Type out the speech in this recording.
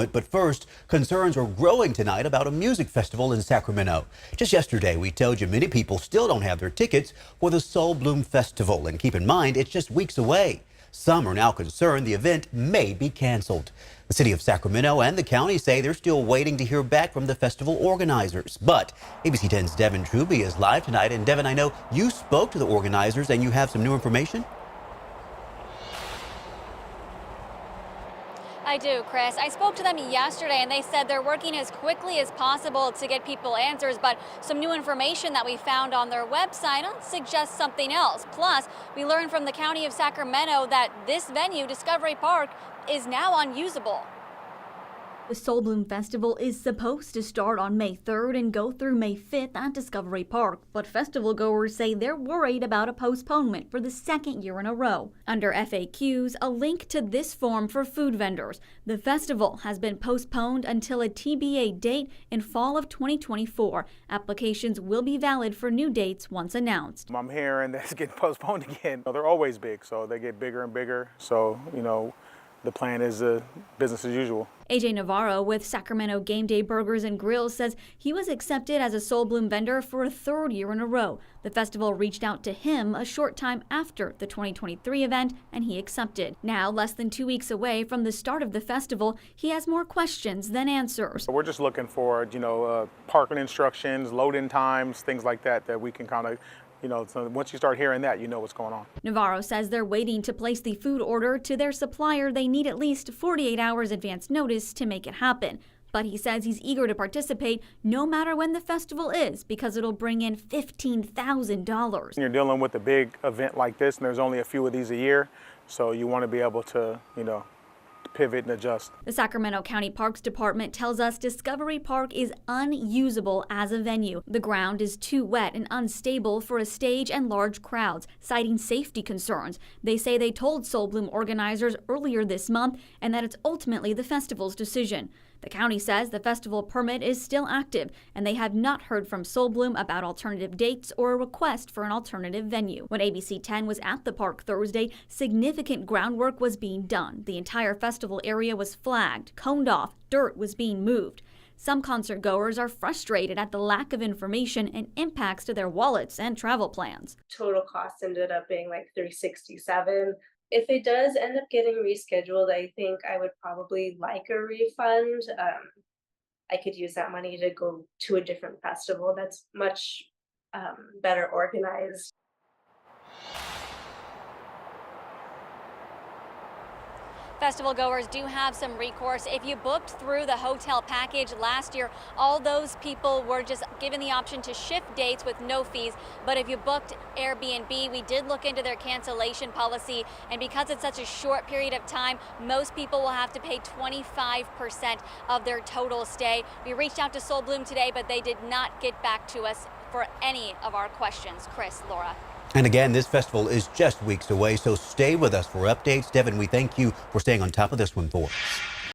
But first, concerns are growing tonight about a music festival in Sacramento. Just yesterday, we told you many people still don't have their tickets for the Sol Blume Festival. And keep in mind, it's just weeks away. Some are now concerned the event may be canceled. The city of Sacramento and the county say they're still waiting to hear back from the festival organizers. But ABC 10's Devin Truby is live tonight. And Devin, I know you spoke to the organizers and you have some new information. I do, Chris. I spoke to them yesterday and they said they're working as quickly as possible to get people answers, but some new information that we found on their website suggests something else. Plus, we learned from the county of Sacramento that this venue, Discovery Park, is now unusable. The Sol Blume Festival is supposed to start on May 3rd and go through May 5th at Discovery Park, but festival goers say they're worried about a postponement for the second year in a row. Under FAQs, a link to this form for food vendors. The festival has been postponed until a TBA date in fall of 2024. Applications will be valid for new dates once announced. I'm hearing that it's getting postponed again. They're always big, so they get bigger and bigger. So, the plan is business as usual. AJ Navarro with Sacramento Game Day Burgers and Grills says he was accepted as a Sol Blume vendor for a third year in a row. The festival reached out to him a short time after the 2023 event and he accepted. Now, less than 2 weeks away from the start of the festival, he has more questions than answers. We're just looking for, parking instructions, load-in times, things like that we can kind of so once you start hearing that, you know what's going on. Navarro says they're waiting to place the food order to their supplier. They need at least 48 hours advance notice to make it happen. But he says he's eager to participate no matter when the festival is because it'll bring in $15,000. You're dealing with a big event like this, and there's only a few of these a year, so you want to be able to, pivot and adjust. The Sacramento County Parks Department tells us Discovery Park is unusable as a venue. The ground is too wet and unstable for a stage and large crowds, citing safety concerns. They say they told Sol Blume organizers earlier this month and that it's ultimately the festival's decision. The county says the festival permit is still active and they have not heard from Sol Blume about alternative dates or a request for an alternative venue. When ABC 10 was at the park Thursday, significant groundwork was being done. The entire festival area was flagged, coned off, dirt was being moved. Some concert goers are frustrated at the lack of information and impacts to their wallets and travel plans. Total cost ended up being like $367. If it does end up getting rescheduled, I think I would probably like a refund. I could use that money to go to a different festival that's much better organized. Festival goers do have some recourse. If you booked through the hotel package last year, all those people were just given the option to shift dates with no fees. But if you booked Airbnb, we did look into their cancellation policy. And because it's such a short period of time, most people will have to pay 25% of their total stay. We reached out to Sol Blume today, but they did not get back to us for any of our questions. Chris, Laura. And again, this festival is just weeks away, so stay with us for updates. Devin, we thank you for staying on top of this one for us.